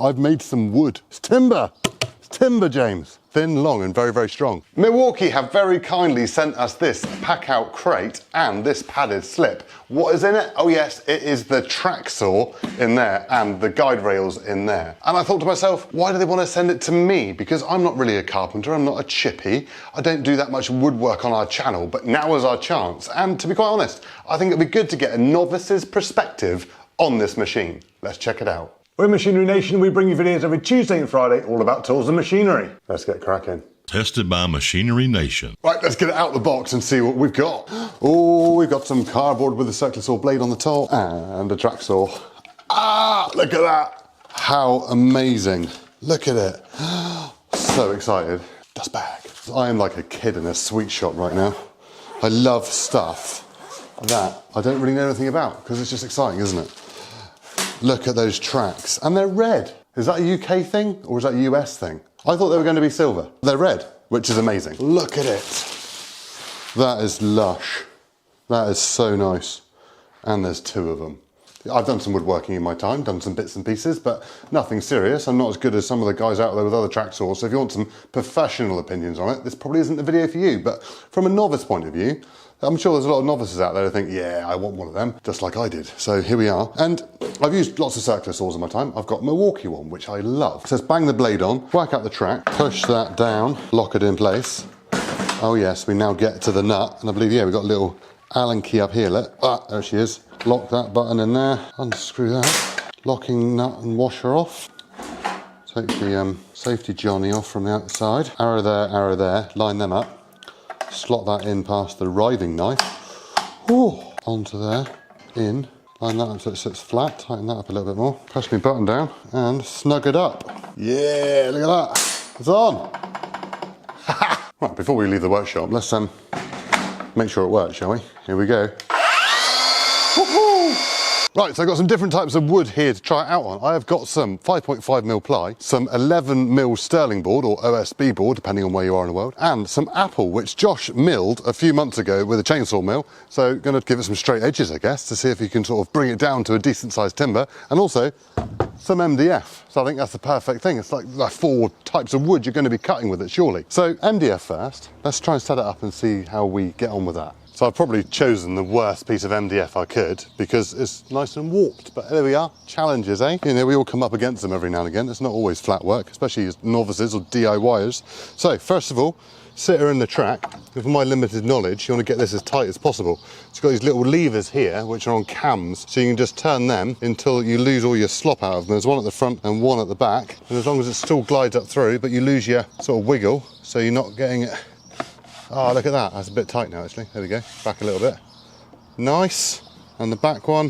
I've made some wood. It's timber. It's timber, James. Thin, long, and very, very strong. Milwaukee have very kindly sent us this pack-out crate and this padded slip. What is in it? Oh yes, it is the track saw in there and the guide rails in there. And I thought to myself, why do they want to send it to me? Because I'm not really a carpenter, I'm not a chippy. I don't do that much woodwork on our channel, but now is our chance. And to be quite honest, I think it'd be good to get a novice's perspective on this machine. Let's check it out. We're Machinery Nation. We bring you videos every Tuesday and Friday all about tools and machinery. Let's get cracking. Tested by Machinery Nation. Right, let's get it out of the box and see what we've got. Oh, we've got some cardboard with a circular saw blade on the top and a track saw. Ah, look at that. How amazing. Look at it. So excited. Dust bag. I am like a kid in a sweet shop right now. I love stuff that I don't really know anything about because it's just exciting, isn't it? Look at those tracks, and they're red. Is that a UK thing or is that a US thing? I thought they were going to be silver. They're red, which is amazing. Look at it. That is lush. That is so nice. And there's two of them. I've done some woodworking in my time, done some bits and pieces, but nothing serious. I'm not as good as some of the guys out there with other track saws, so if you want some professional opinions on it, this probably isn't the video for you, but from a novice point of view, I'm sure there's a lot of novices out there who think, yeah, I want one of them, just like I did. So here we are. And I've used lots of circular saws in my time. I've got a Milwaukee one, which I love. It says bang the blade on, whack out the track, push that down, lock it in place. Oh yes, we now get to the nut. And I believe, yeah, we've got a little Allen key up here. Look, there she is. Lock that button in there, unscrew that. Locking nut and washer off. Take the safety johnny off from the outside. Arrow there, line them up. Slot that in past the riving knife. Ooh, onto there, in. Line that up so it sits flat, tighten that up a little bit more. Press my button down and snug it up. Yeah, look at that. It's on. Right, before we leave the workshop, let's make sure it works, shall we? Here we go. Right, so I've got some different types of wood here to try it out on. I have got some 5.5mm ply, some 11mm sterling board, or OSB board, depending on where you are in the world, and some apple, which Josh milled a few months ago with a chainsaw mill. So going to give it some straight edges, I guess, to see if you can sort of bring it down to a decent sized timber, and also some MDF. So I think that's the perfect thing. It's like 4 types of wood you're going to be cutting with it, surely. So MDF first. Let's try and set it up and see how we get on with that. So I've probably chosen the worst piece of MDF I could because it's nice and warped, but there we are, challenges, eh? You know, we all come up against them every now and again. It's not always flat work, especially as novices or DIYers. So first of all, sit her in the track. With my limited knowledge, you want to get this as tight as possible. So you've got these little levers here, which are on cams, so you can just turn them until you lose all your slop out of them. There's one at the front and one at the back, and as long as it still glides up through, but you lose your sort of wiggle, so you're not getting it. Oh, look at that. That's a bit tight now, actually. There we go. Back a little bit. Nice. And the back one.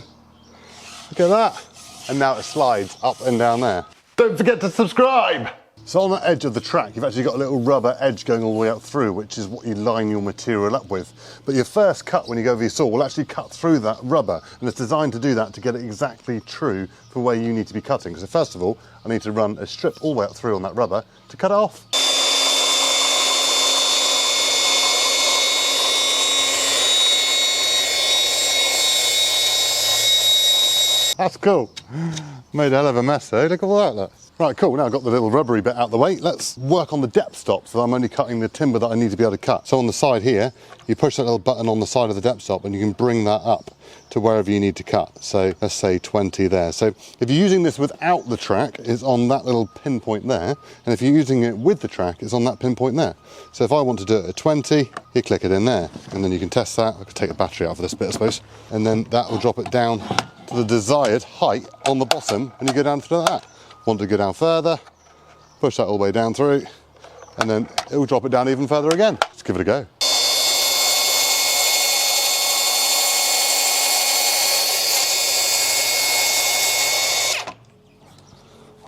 Look at that. And now it slides up and down there. Don't forget to subscribe. So on the edge of the track, you've actually got a little rubber edge going all the way up through, which is what you line your material up with. But your first cut when you go over your saw will actually cut through that rubber. And it's designed to do that to get it exactly true for where you need to be cutting. So first of all, I need to run a strip all the way up through on that rubber to cut it off. That's cool. Made a hell of a mess though, look at all that, look. Right, cool, now I've got the little rubbery bit out of the way. Let's work on the depth stop so that I'm only cutting the timber that I need to be able to cut. So on the side here, you push that little button on the side of the depth stop and you can bring that up to wherever you need to cut. So let's say 20 there. So if you're using this without the track, it's on that little pinpoint there. And if you're using it with the track, it's on that pinpoint there. So if I want to do it at 20, you click it in there. And then you can test that. I could take the battery out for this bit, I suppose. And then that will drop it down to the desired height on the bottom, and you go down through that. Want to go down further, push that all the way down through, and then it will drop it down even further again. Let's give it a go.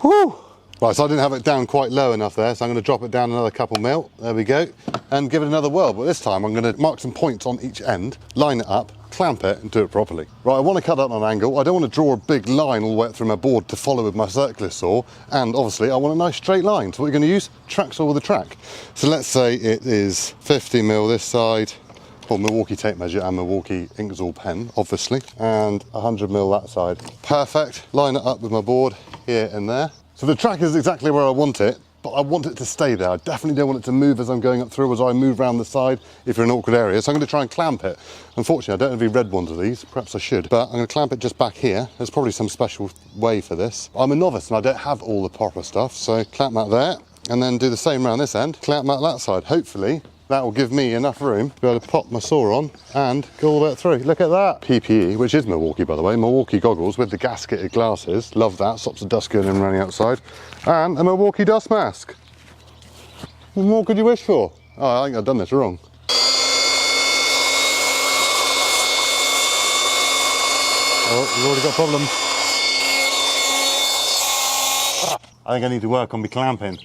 Whew. Right, so I didn't have it down quite low enough there, so I'm going to drop it down another couple mil. There we go. And give it another whirl, but this time I'm going to mark some points on each end, line it up, clamp it and do it properly. Right, I want to cut that on an angle. I don't want to draw a big line all the way up through my board to follow with my circular saw, and obviously I want a nice straight line. So what you're going to use? Track saw with a track. So let's say it is 50mm this side, or Milwaukee tape measure and Milwaukee Inkzall pen, obviously, and 100mm that side. Perfect. Line it up with my board here and there. So the track is exactly where I want it, but I want it to stay there. I definitely don't want it to move as I'm going up through, as I move around the side if you're in an awkward area. So I'm going to try and clamp it. Unfortunately, I don't have any red ones of these. Perhaps I should, but I'm going to clamp it just back here. There's probably some special way for this. I'm a novice and I don't have all the proper stuff, so clamp that there and then do the same around this end. Clamp that that side. Hopefully that will give me enough room to be able to pop my saw on and go all the way through. Look at that. PPE, which is Milwaukee, by the way. Milwaukee goggles with the gasketed glasses. Love that. Stops the dust going in and around the outside. And a Milwaukee dust mask. What more could you wish for? Oh, I think I've done this wrong. Oh, we've already got problems. I think I need to work on my clamping.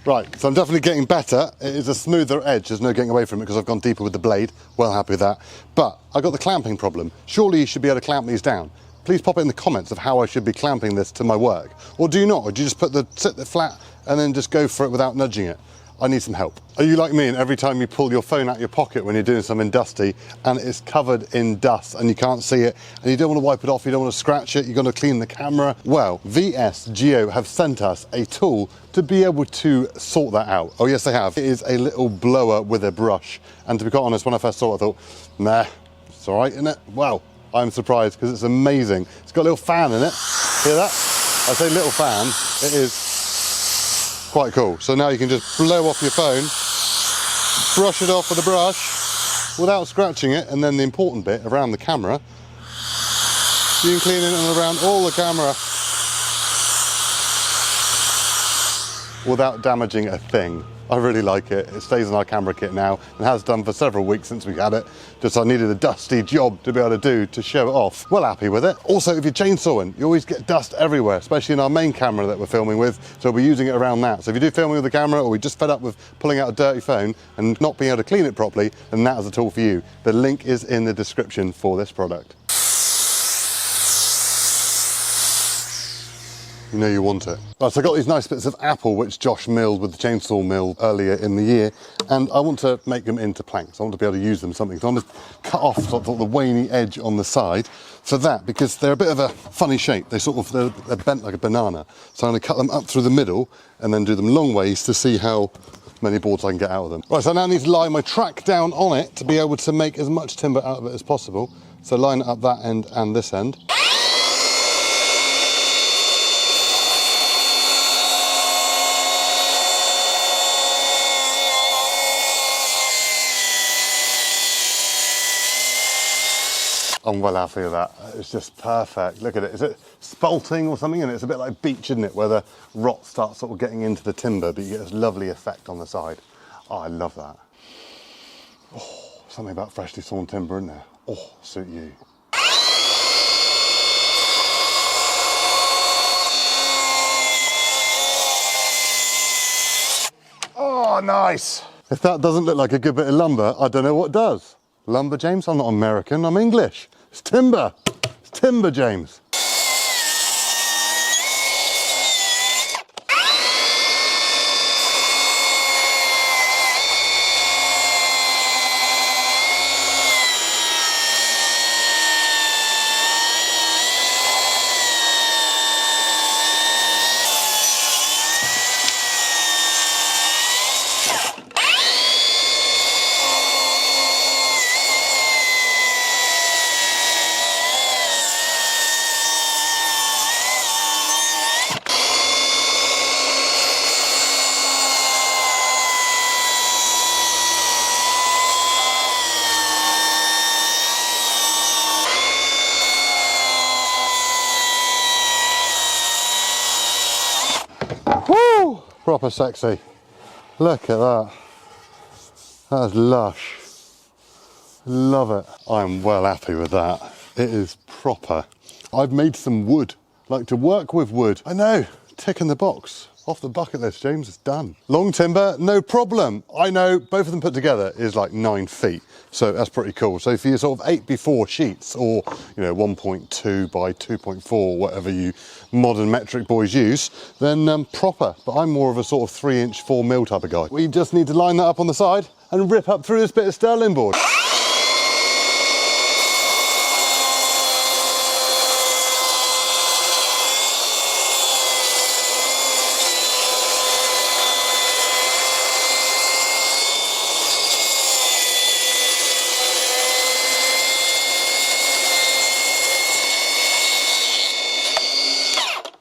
Right, so I'm definitely getting better. It is a smoother edge, there's no getting away from it because I've gone deeper with the blade. Well happy with that. But I've got the clamping problem. Surely you should be able to clamp these down. Please pop it in the comments of how I should be clamping this to my work. Or do you not? Or do you just sit there flat and then just go for it without nudging it? I need some help. Are you like me and every time you pull your phone out your pocket when you're doing something dusty and it's covered in dust and you can't see it and you don't want to wipe it off, you don't want to scratch it, you're going to clean the camera? Well, VS Geo have sent us a tool to be able to sort that out. Oh yes, they have. It is a little blower with a brush. And to be quite honest, when I first saw it, I thought, nah, it's all right, isn't it? Wow, I'm surprised because it's amazing. It's got a little fan in it. Hear that? I say little fan, it is quite cool. So now you can just blow off your phone, brush it off with a brush without scratching it, and then the important bit around the camera, you can clean it and around all the camera without damaging a thing. I really like it. It stays in our camera kit now and has done for several weeks since we had it. Just I needed a dusty job to be able to do to show it off. Well happy with it. Also, if you're chainsawing, you always get dust everywhere, especially in our main camera that we're filming with. So we'll be using it around that. So if you do filming with the camera or we just fed up with pulling out a dirty phone and not being able to clean it properly, then that is a tool for you. The link is in the description for this product. You know you want it. Right, so I got these nice bits of apple which Josh milled with the chainsaw mill earlier in the year, and I want to make them into planks. I want to be able to use them something. So I'm just cut off sort of the waney edge on the side for that, because they're a bit of a funny shape. They're bent like a banana. So I'm going to cut them up through the middle and then do them long ways to see how many boards I can get out of them. Right, so I now need to lie my track down on it to be able to make as much timber out of it as possible. So line it up that end and this end. I'm well happy with that. It's just perfect. Look at it. Is it spalting or something? And it's a bit like beech, isn't it? Where the rot starts sort of getting into the timber, but you get this lovely effect on the side. Oh, I love that. Oh, something about freshly sawn timber, isn't there? Oh, suit you. Oh, nice. If that doesn't look like a good bit of lumber, I don't know what does. Lumber, James? I'm not American, I'm English. It's timber. It's timber, James. Woo! Proper sexy. Look at that. That's lush. Love it. I'm well happy with that. It is proper. I've made some wood. Like to work with wood. I know. Tick in the box. Off the bucket list, James, it's done. Long timber, no problem. I know both of them put together is like 9 feet. So that's pretty cool. So for your sort of 8x4 sheets or, you know, 1.2 by 2.4, whatever you modern metric boys use, then proper. But I'm more of a sort of 3-inch 4mm type of guy. We just need to line that up on the side and rip up through this bit of sterling board.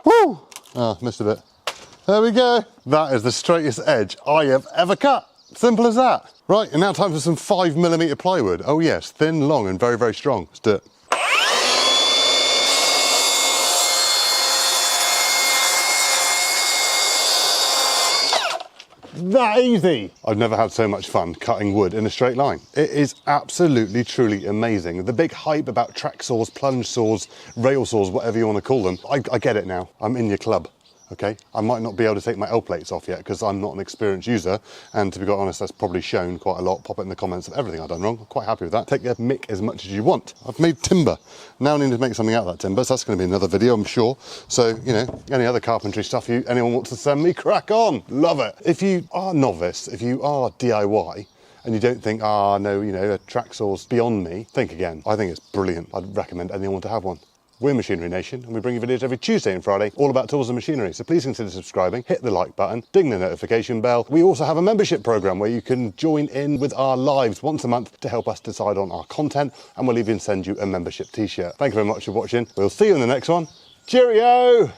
Woo! Ah, missed a bit. There we go. That is the straightest edge I have ever cut. Simple as that. Right, and now time for some 5mm plywood. Oh yes, thin, long, and very, very strong. Let's do it. That easy. I've never had so much fun cutting wood in a straight line. It is absolutely, truly amazing. The big hype about track saws, plunge saws, rail saws, whatever you want to call them, I get it now. I'm in your club. Okay, I might not be able to take my L plates off yet because I'm not an experienced user, and to be quite honest, that's probably shown quite a lot. Pop it in the comments of everything I've done wrong. I'm quite happy with that. Take your mick as much as you want. I've made timber. Now I need to make something out of that timber, so that's going to be another video, I'm sure. So, you know, any other carpentry stuff anyone wants to send me, crack on. Love it. If you are novice, if you are DIY, and you don't think, no, you know, a track saw's beyond me, think again. I think it's brilliant. I'd recommend anyone to have one. We're Machinery Nation, and we bring you videos every Tuesday and Friday, all about tools and machinery. So please consider subscribing, hit the like button, ding the notification bell. We also have a membership program where you can join in with our lives once a month to help us decide on our content, and we'll even send you a membership t-shirt. Thank you very much for watching. We'll see you in the next one. Cheerio!